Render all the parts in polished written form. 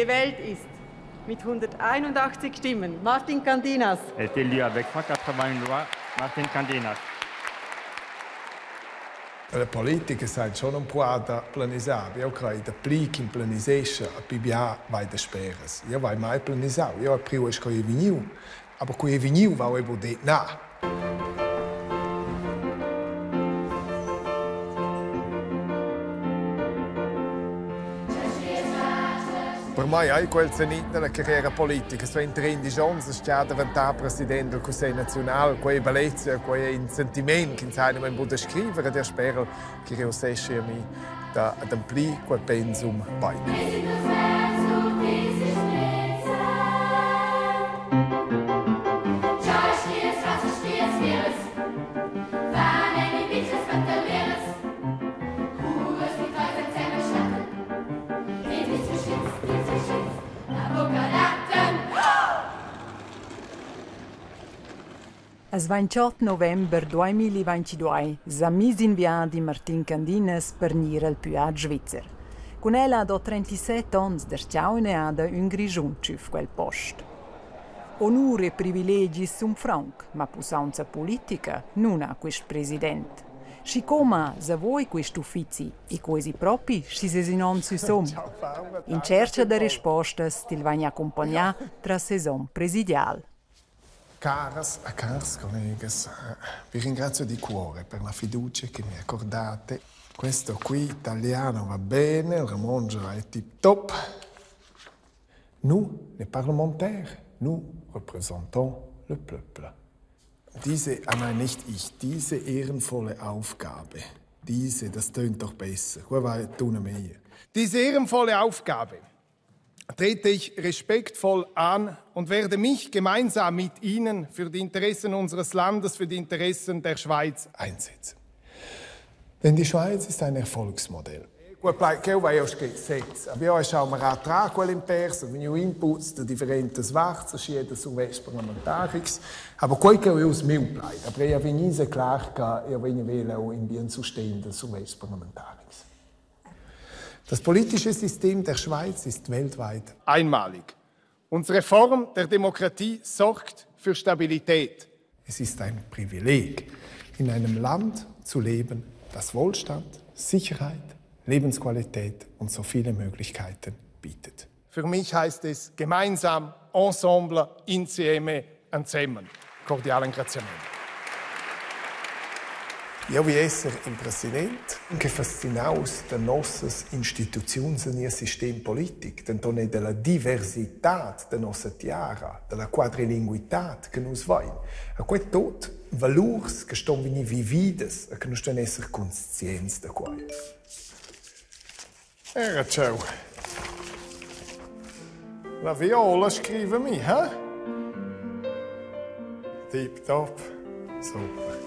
gewählt ist. Mit 181 Stimmen. Martin Candinas. Est élu avec 181 voix. Martin Candinas. La politica sai schon un puada planisar. Io credo che plic in planisesce a PBA vai da speras. Io vai mai planisar. Io prima esco e veniu. Aber qui veniu va e bude na. Per me è quel zenit nella carriera politica. Se in 13 anni è diventato presidente del Consiglio nazionale, quella bellezza, quel sentimento che sai non può scrivere, io spero che riuscissi a mi da ademplir quel pensum bei. Il 28 novembre 2022 s'ha inviato Martin Candinas per venire al Puad Svizzer. Con ella ha 37 anni d'erciaune ha un grigiun ciuf quel posto. Onore e privilegi sono franc, ma pusanza politica non ha questo presidente. Si come se voi questo uffizi e quasi propri si non si sono. In cerca di risposte ti vanno accompagnare tra session presidiale. Caras collegas, vi ringrazio di cuore per la fiducia che mi accordate. Questo qui italiano va bene, il Ramongia è tip top. Nous, les parlementaires, nous représentons le peuple. Nicht ich, diese ehrenvolle Aufgabe, das tönt doch besser. Diese ehrenvolle Aufgabe trete ich respektvoll an und werde mich gemeinsam mit Ihnen für die Interessen unseres Landes, für die Interessen der Schweiz einsetzen. Denn die Schweiz ist ein Erfolgsmodell. Che vai a scherzo, abbiamo schauen wir tra quell'imperso, vengono inputs da differenti svarze, schiede su vest parlamentarics, aber quel che us meu plai, aber ja venise klar che io vengo velo in bien sustende su vest parlamentarics. Das politische System der Schweiz ist weltweit einmalig. Unsere Form der Demokratie sorgt für Stabilität. Es ist ein Privileg, in einem Land zu leben, das Wohlstand, Sicherheit, Lebensqualität und so viele Möglichkeiten bietet. Für mich heißt es gemeinsam, ensemble, insieme, zusammen. Cordiale ringraziamento. Io vi essere un presidente che fascinaus da nossas instituzioni e sistema politico, tanto della diversità della nostra terra, della quadrilinguità che nos vai. A quei tot valors che stanno vini vivides e che nos stanno essere conscienti da quai. Era ciao. La viola scrive mi, eh? Tip top. Super.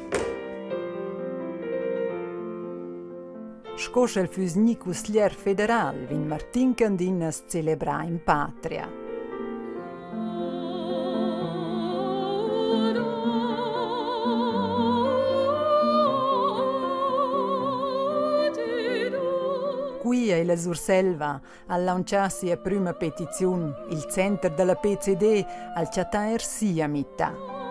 Scoscia il fusni cuslier federal vin Martin Candinas celebra in patria. Qui è la Surselva a lanciarsi a prima petizione il centro della PCD al Chatair sia mità.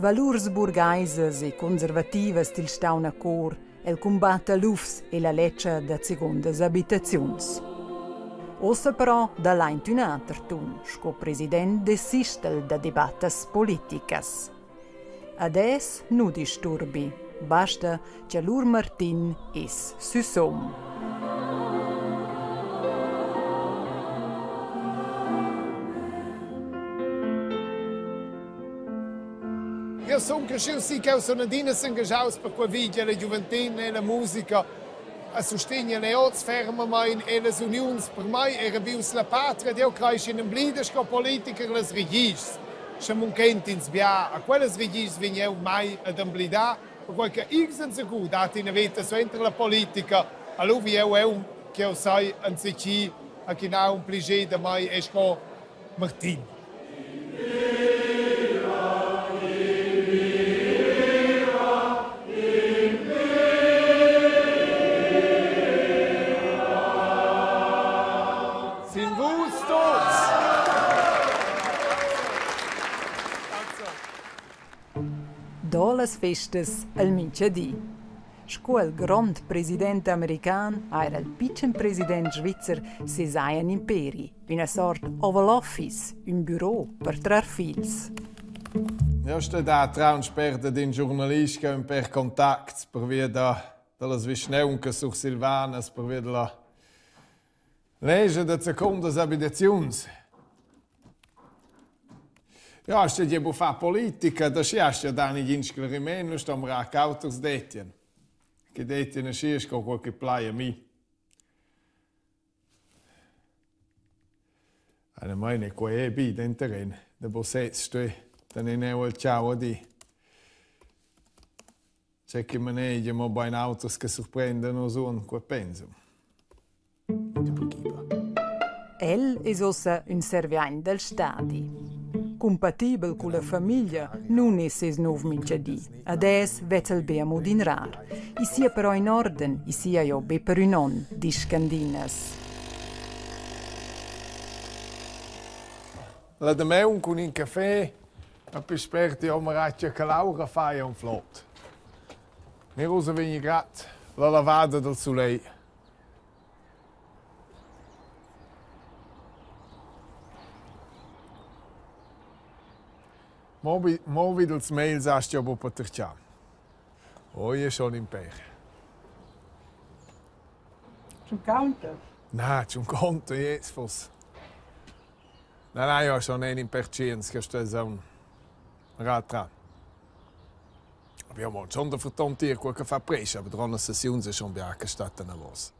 Valurs burgaises e conservativas til staun a cor, el combat a l'ufs e la leccia da secondas abitazions. Ossa però da l'aint un alter tun, sco president desistel da debattas politicas. Ades nu disturbi, basta che lur Martin es süsom. Io sono cresciuto che sono engagiato per quel video, la gioventù e la musica, a sostegno le Ortsfirmen e le unioni. Per me era più la patria, io cresco in un blidesco politica le regis. Siamo un kent in sbia, a quelle regis vengo mai ad amblidare, perché io sono sicuro, dati in vita su entro la politica, a lui io è un che io sai, anziché, a chi ha un piacere da me, è Martin. las festas al minchadì. Scuol grand president american era il piccin president svizzer Sesaien Imperi, una sort Oval Office, un bureau per trar fils. Ja, ste da transperda din giornalistica un per contacts per via dalla svisneunca sur Silvanas, per via della legge da secondas abitazions. Ja, ste devo fa politica, da sciascia dani ginskler meno, stom ra cauters detien. Che detien a sciesco qualche playa mi. Eine meine qua bi denteren, da bosetste. Dan è il ciao di. C'è che maneggia ma bei autos che sorprendono su qua penso. El è ossa un serviain del stadi. Compatibel con la famiglia non è ses nov minchadì. Ades vetel beamo din rar. I sia però in orden, i sia io be per un on di scandinas. La da me un con un caffè. A pesperti om ratje Laura fai un flot. Ne rosa vegni grat la lavada del soleil. Movi dels mails hast ja po tercia. Oje schon in pech. Zum Counter. Na, zum conto jetzt fos. Na, ja schon ein in perciens che sta so. Ratra. Abbiamo schon da vertontier qualche fa presa, aber dran sessione se schon biaca stata na vos.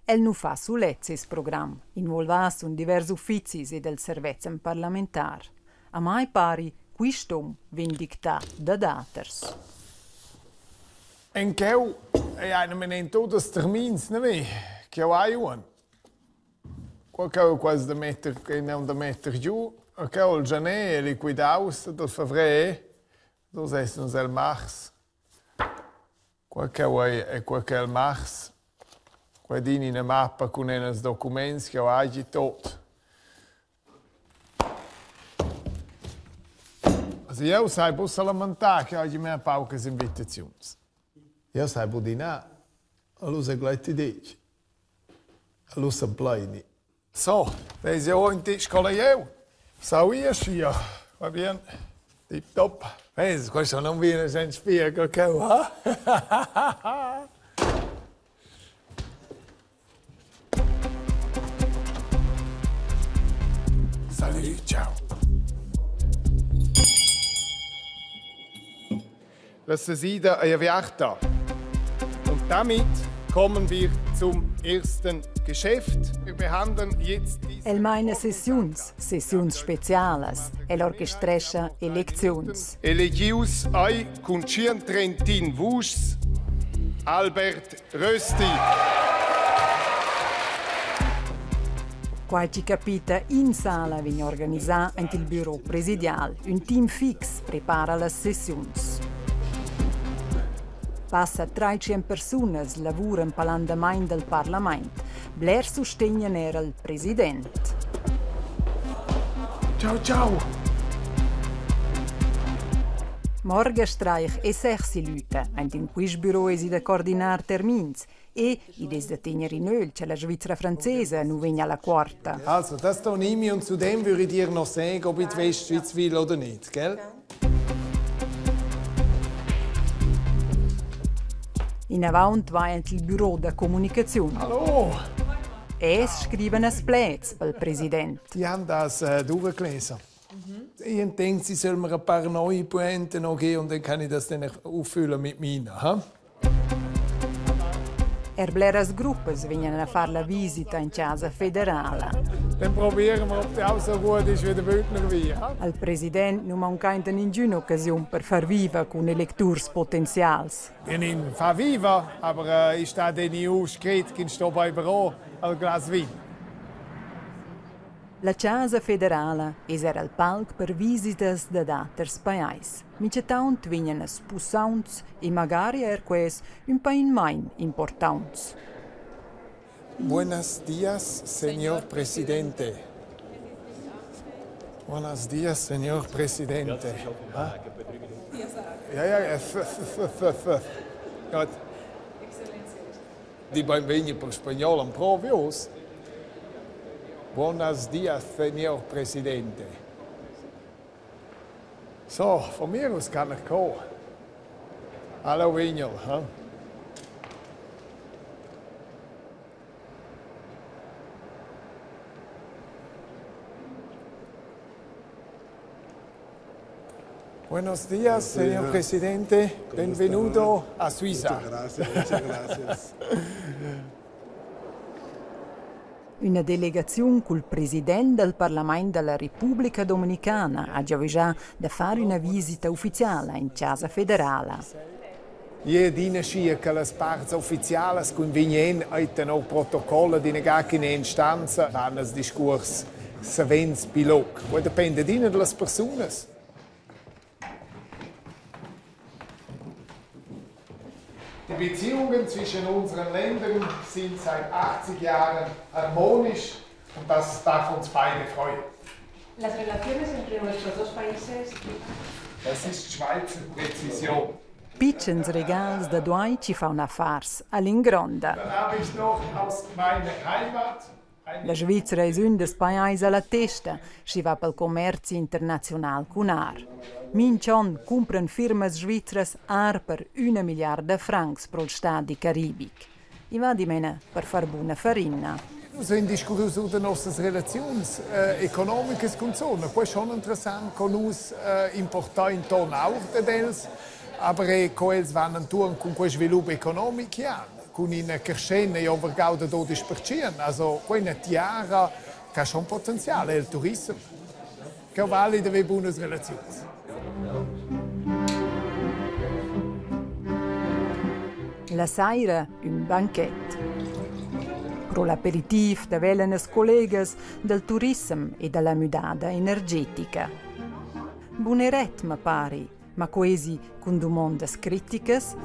El nu fa su lezzes program, involvas un divers ufficis e del servizio parlamentar. A mai pari, quistum vin dictat da daters. En keu e eine menen todos termins, ne me, che hai un. Qualche quasi da metter che non da metter giù. Ok, il gianè è liquidaus del febbraio, dos essen el mars. Qualche è qualche il mars. Quadini una mappa con enes documents che hai tot. Also io sai posso lamentare che oggi mi ha poche invitazioni. Io sai budina, allo se gleiti dici. Allo se plaini. So, vezi o in tisch con io. Sauias, ja, va bien. Tip top. Vezi, questo non viene senza spiego, che va? Salut, ciao. La Sesida è avviata. Und damit kommen wir zum ersten Geschäft. Wir behandeln jetzt El meine sessions specialas, el orchestrescha elections. Elegius ai cun Trentin Vus, Albert Rösti. Qua ci capita in sala vegn organizzà ant il bureau presidial. Un team fix prepara las sessions. Passa 300 personas lavuran palandamain del Parlament. Blair sustegnen era il president. Ciao, ciao. Morgen streich e sechsi Leute, ant in quis bureau esi da coordinar termins e ides da tenere in öl c'è la Svizzera francese nu vegna la quarta. Also, das da nehme ich und zudem würde ich dir noch sagen, ob ich die Westschweiz will oder nicht, gell? In avant va il bureau da comunicazione. Hallo! Es scriven as plets pel president. Die haben das durchgelesen. Ich denke, sie sollen mir ein paar neue Pointen noch geben und dann kann ich das dann auffüllen mit meinen. Ha? Bleras gruppes vengono a fare la visita in casa federale. Dann probieren wir, ob die auch so gut ist wie der Bündner Wein. Al president non manca in ninguna occasione per far viva con electors potenzials. Ich fahre viva, aber ich stehe dann nicht ausgeredet, ich stehe bei Büro, ein Glas Wein. La casa federale era il palc per visitas da daters pais. Micetaunt vengono spussauns e magari erques un pain main importants. Buenos días, señor presidente. Buenos días, señor presidente. Ja. Die beim venir per spagnol en provios. Buenos dias, señor presidente. So, von mir aus kann ich kommen. Hallo, Vinyl. Huh? Buenos días, señor presidente. Benvenuto a Suiza. Muchas gracias. Una delegazione col presidente del Parlamento della Repubblica Dominicana ha già da fare una visita ufficiale in Casa Federale. Je dine scia che le parti ufficiali convenien hanno il protocollo di negare instanza vanno il discorso savens biloc. Poi dipende delle persone. Die Beziehungen zwischen unseren Ländern sind seit 80 Jahren harmonisch und das darf uns beide freuen. Las relaciones entre nuestros dos países. Das ist Schweizer Präzision. Piccens regals da due ci fa una farsa all'ingronda. Dann habe ich noch aus meiner Heimat La Svizzera è un des paesi alla testa, si va pel commercio internazionale con ar. Mincion compran firmas svizzeras ar per 1 miliarda francs pro stadi caribic. I va di mena per far buona farina. So in discusso der nostras relazions economicas con zona. Poi schon interessant con us importar in ton auch dels, aber coels vanno turn con quel sviluppo economico che hanno. Con in crescente e overgauda 12%. Also, quella tiara ha schon potenziale, il turismo. Che vale deve buone relazioni. La saira un banchet. Pro l'aperitif da velenes collegas del turismo e della mudada energetica. Buneret ma pari, ma quasi con domandas criticas.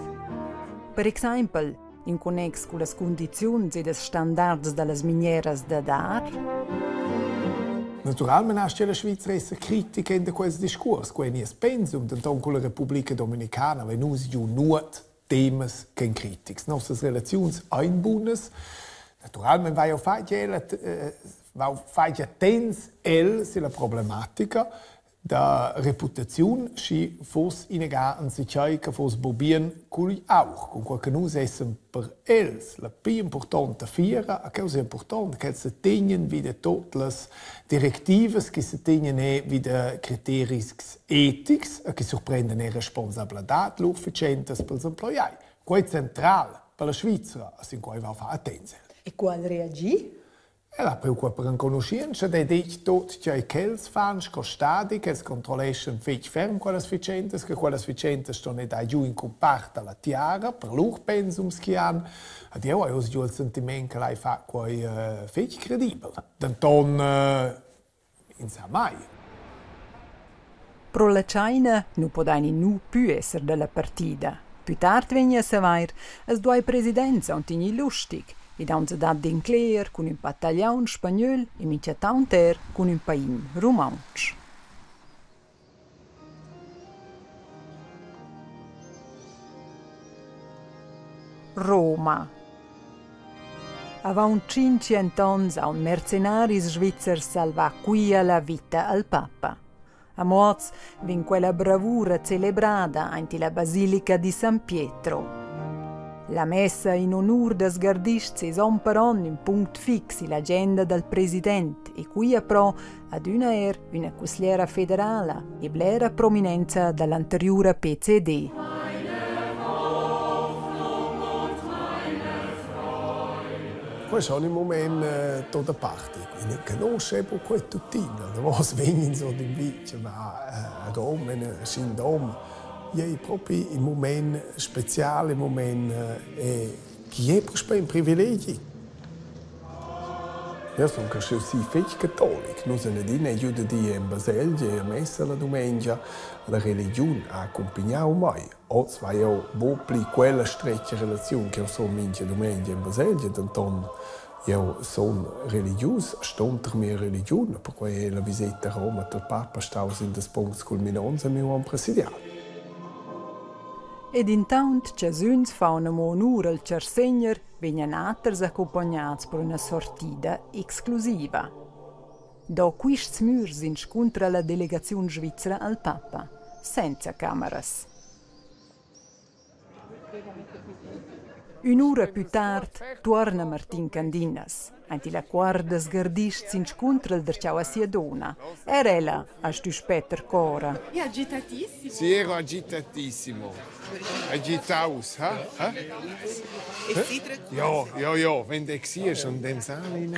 Per esempio, in connex con le condizioni e i standards delle miniere da dar? Naturalmente ha la Svizzera critica in questo discorso. Quindi è pensum con la Repubblica Dominicana, wenn uns ju nur Themen che critiche. Nostre relazioni ein buonas. Naturalmente vai a fare attens se la problematica da reputazione si fosse in si cerca fosse probieren cui auch con quel che noi essen per els la più importante fiera a causa importante che si tengono vide tutte le direttive che si tengono vide criteri etici che sorprendono la responsabilità l'efficienza per gli employati. Questo è centrale per la Svizzera, in cui va a fare attenzione. E qual reagì? La preoccupa in conoscenza dei dici tutti che quels fans costati che controllano fitch ferm quelle sufficienti che quelle sufficienti stanno da giù in comparta la tiara per loro pensums che hanno ad io ho il sentimento che lei fa quei fitch credibile d'anton in sa mai Pro la China non può nu più essere della partita. Più tardi venne a savoir as due presidenze antigni lustig. Ed hanno dato d'inclear con un battaglione spagnolo e minchataunter con un pain romansch. Roma. Avant 500 anni a un mercenario svizzero salva qui la vita al Papa. A Moz vin quella bravura celebrata anche la Basilica di San Pietro. La messa in onore des gardisti son per ogni un punto fisso l'agenda del presidente e qui però ad una consigliera federale e blera prominenza dall'anteriore PCD. Questo è un momento da parte, quindi conosce poi tutti, non vengono so di invece, ma a Roma, in Roma. È proprio un momento speciale, un momento che è un privilegio. Io sono cresciuto cattolico, non sono in Baselgia, a messa la domenica, la religione ha accompagnato me. Oggi vai io più quella stretta relazione che io sono in domenica in Baselgia, quindi io sono religioso, sto per la mia religione, perché la visita a Roma del Papa sta in dei punti culminanti del mio presidiale. Ed intant Chasuns fa una monura al Cersegner vegnan alters accompagnats per una sortida exclusiva. Da quists murs incontra la delegazione svizzera al Papa, senza cameras. Un'ora più tardi torna Martin Candinas. Anti la guarda sgardisce si incontra il derciao a sia donna. Era ella a stuspetter cora. È agitatissimo. Sì, ero agitatissimo. Agitaus, eh? E si Ja, wenn du siehst und dann sah ich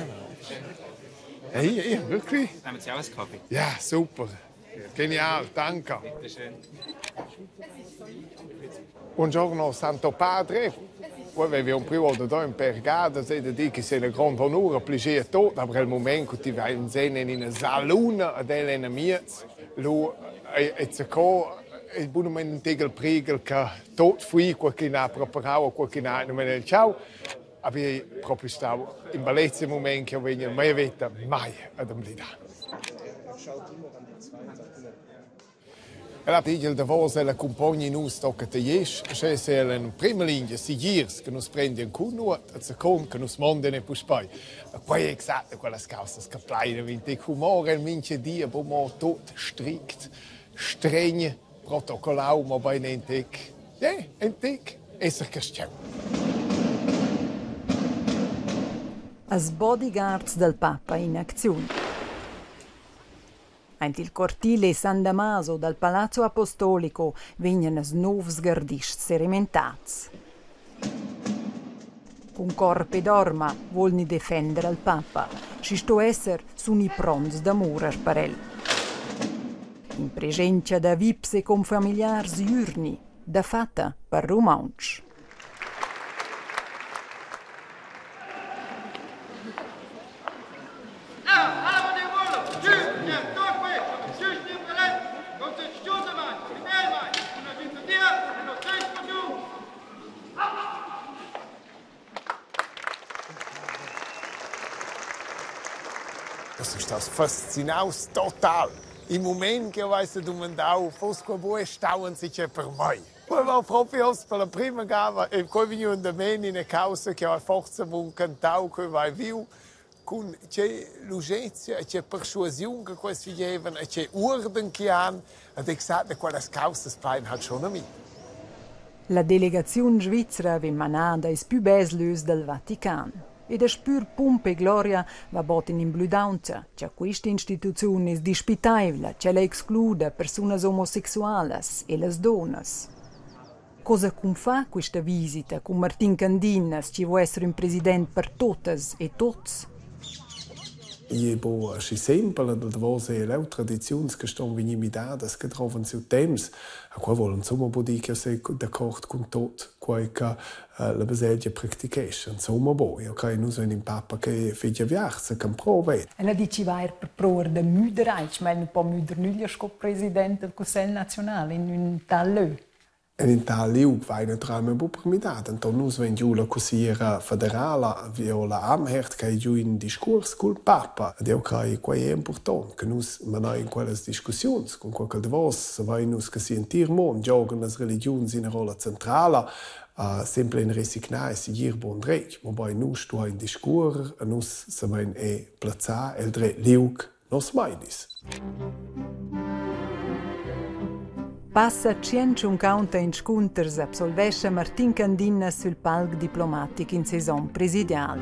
Hey, wirklich? Nehmen Sie auch einen Kaffee? Ja, super. Genial, danke. Bitte schön. Buongiorno, Santo Padre. Poi avevo un primo da in Pergada, se da dire che sei una grande onore, piacere tutto, ma al momento che ti vai in una saluna ad Elena Mietz, lui è il buon momento del pregel che tutto fu qualche ha preparato, qualche ha non me ne ciao, avevo proprio stato in bellezza momento che vengo mai vita mai ad amblidare. La pigel de vos la compagni nus tocca te jes, che se in prima linea sigirs che nos prendi in cuno, a second che nos monden e puspai. Poi esatto quella scausa scaplaina vinte humore il mince dia bomo tot strikt, streng, protocollau ma bei nentek. Ja, entek, esser casciau. As bodyguards del Papa in azione. Ant il cortile San Damaso dal Palazzo Apostolico vengono novs gardisci serimentats. Con corpo ed orma volni difendere al Papa, ci sto esser sono i prons d'amore per el. In presenza da vips e con familiars giurni, da fatta per romanci. Das ist das Faszinaus total. Im Moment che vai se domandau, fosco boe stauen sich per mai. Poi va proprio per la prima gava e poi venivo da me in una causa che ha forza un cantau che vai viu con c'è l'urgenza e c'è persuasione che questi vivono e c'è ordine che hanno ed esatto quelle cause spain hat schon a me. La delegazione svizzera vi manada is più beslus del Vaticano. E da spür pompa e gloria va botin in bludanza, che questa istituzione è dispitevole, che la esclude persone omosessuali e le donne. Cosa fa questa visita con Martin Candinas, che vuole essere un presidente per tutte e tutti? Io si sempre da vose le tradizioni che stanno venendo dadas che trovano su temps a qua vogliono insomma dire se d'accordo con tutto quello che la beseglia praticesce insomma poi ok non sono in papa che fece viaggi che prove e la dici vai per provare da Müderreich ma un po' Müdernuglia sco presidente del Consiglio nazionale in un tal En in tali vai naturalmente per mi data, então nós vem giù Consigliera federale viola amhert che giù in discorso col Papa. Ed eu crei que é importante que nós manai in quelles discussioni con qualche de vos vai nós che sentir mon giogan as religions in rola centrale sempre in resignare seguir bon dret, ma bei nós sto in discurs a nós se vain plaza el dret liug nos mainis. Passa 150 incontri absolvesce Martin Candinas sul palco diplomatico in saison presidiale.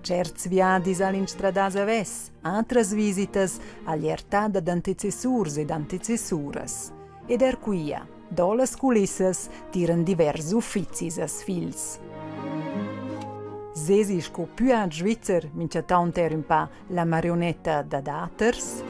Certs viadis all'instradas aves, altres visitas agli ertada d'antecessurs ed antecessuras. Ed erquia, dolas culissas, tiran diversi ufficis as fils. Sesisco più a Svizzer, mince tanter un pa la marionetta da daters.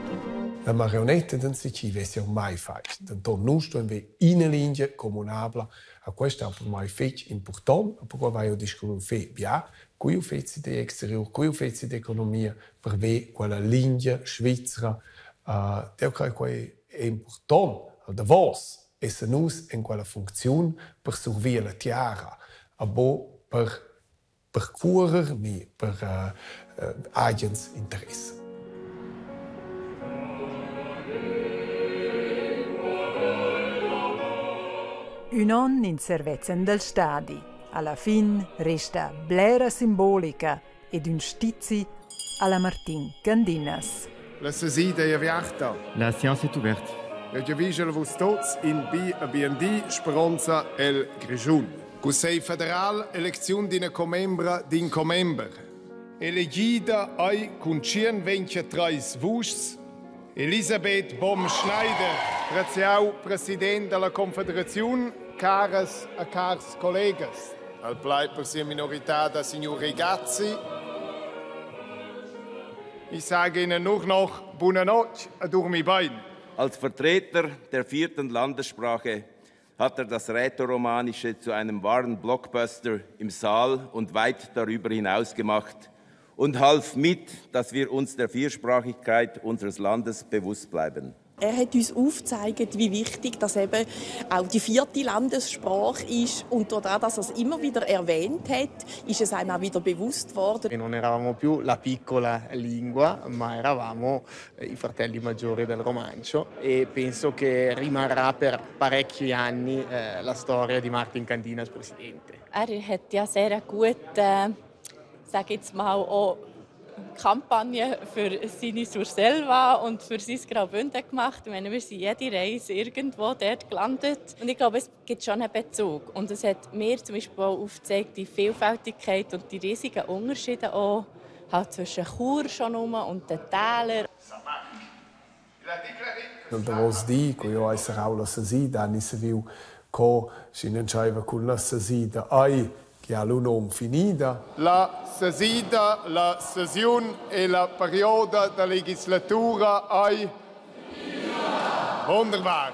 La marionetta non si ci vesse mai fatto. Tanto noi stiamo in una linea comunabile. A questo è per me importante, perché vai a discutere bene, con gli uffici di esteriore, con gli uffici di economia, per vedere quella linea svizzera. Io credo che è importante, da vos, essere noi in quella funzione per servire la terra, per percorrere, per agents interesse. Un anno in servezzen del stadi. Alla fin resta blera simbolica ed un stizzi alla Martin Candinas. La sesida è aperta. La séance est ouverte. E già vigila vos tots in BND Speranza el Grigiun. Consiglio federal, elezione di una comembra di un comember. Elegida ai con 23 vusts. Elisabeth Baum-Schneider, grazie Presidente della Confederazione, caras e cars collegas. Al plai per sia minorità da signor Regazzi. Ich sage Ihnen nur noch Buonanotte und dormi bein. Als Vertreter der 4. Landessprache hat das Rätoromanische zu einem wahren Blockbuster im Saal und weit darüber hinaus gemacht und half mit, dass wir uns der Viersprachigkeit unseres Landes bewusst bleiben. Er hat uns aufgezeigt, wie wichtig das eben auch die 4. Landessprache ist. Und dadurch, dass er es immer wieder erwähnt hat, ist es einem auch wieder bewusst worden. E non eravamo più la piccola lingua, ma eravamo i fratelli maggiori del romancio e penso che rimarrà per parecchi anni la storia di Martin Candinas Presidente. Er hat ja sehr gut, sage jetzt mal, auch Kampagne für seine Surselva und für sein Graubünden gemacht. Ich meine, wir sind jede Reise irgendwo dort gelandet. Und ich glaube, es gibt schon einen Bezug. Und es hat mir zum Beispiel auch aufgezeigt, die Vielfältigkeit und die riesigen Unterschiede auch halt zwischen Chur schon und den Tälern. Non te vos dico, io ho auch la sesida, anni se viu co si non c'aveva con la sesida, che ha l'unom finita. La sesida, la sessione e la periodo della legislatura ai... Wunderbar.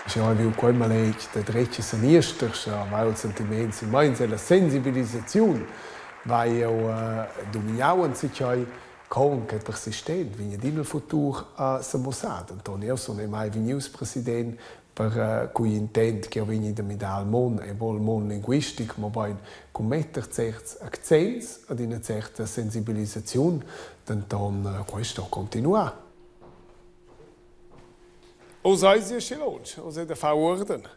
Se ho visto quel malegno da drecce sinistra, vai il sentimento in mezzo alla sensibilizzazione, vai a dominare sich con che persistente, viene nel futuro a Samosad. Antonio non è mai venuto presidente per cui intende che viene da medal mon e vol mon linguistico, ma poi con mettere certi accenti ad una certa sensibilizzazione, dann questo continua. Aus Eis ist Lunch, aus der Verurden.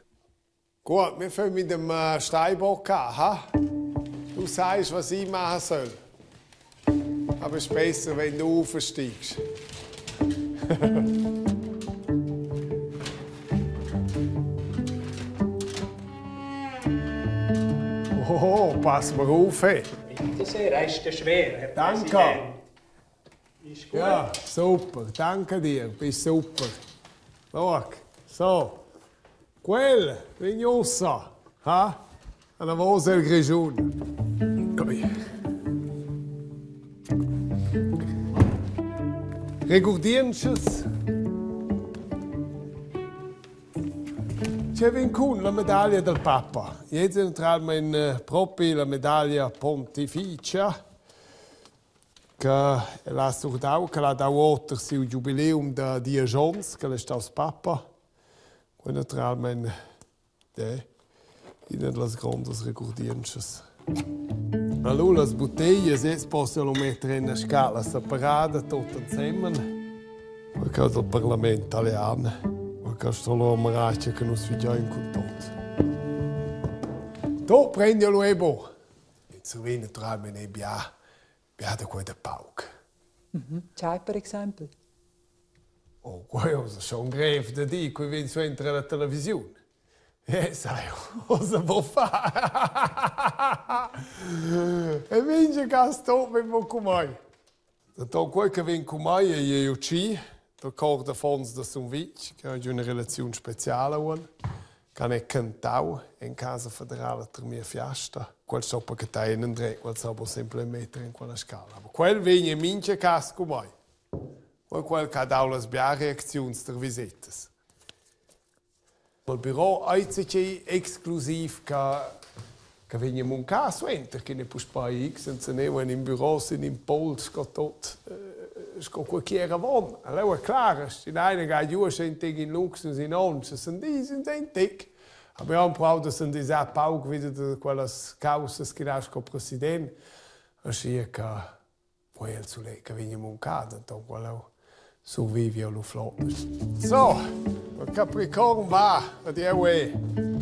Gut, wir fangen mit dem Steinbock an. Ha? Du sagst, was ich machen soll. Aber es ist besser, wenn du aufsteigst. Oh, pass mal auf. Bitte sehr, er ist schwer, Herr Danke. Präsident. Ist gut. Ja, super. Danke dir. Bist super. Schau. So. Quel, vignosa. Ha? Una voce del Grigiun. Recordienches. C'è vinto la medaglia del Papa. Ieri entralmen proprio la medaglia pontificia che l'ha sordato, che l'ha dato il jubileum da Diagens, che è stato Papa. Quindi entralmen in las grandes recordienches. Allora, le bottiglie si possono mettere in una scala separata, tutte insieme. Perché è il Parlamento italiano. Perché è la maraccia che non si già in contatto. Tu prendi lo ebo. In Slovenia trovano i bia da quella pauca. C'hai per esempio? Oh, questo è schon grave da dire, qui viene su entra la televisione. Sai, cosa può fare? E vince che sto per poco mai. Da quel che viene con mai è IUC, da Corda Fons da Sunvic, che ha una relazione speciale, che è cantato in casa federale per mia fiesta. Quel sopra che sta in André, quel sopra sempre mettere in quella scala. Ma quel viene in mince casa con mai. Quel che ha dato le sbia reazioni der visite. Il bureau ICC esclusiv che veniamo un caso enter che ne può poi senza ne in bureau sind in Pols tot qualquiera von. Allora è chiaro, in einer geht ju sind in Lux und in uns sind die sind dick. Aber wir haben dass sind diese Pauk wieder quelles causas que nasco presidente. Assim que poi il sole che viene moncato, dopo quello su vivio lo flotta. So, il Capricorno va, adieu.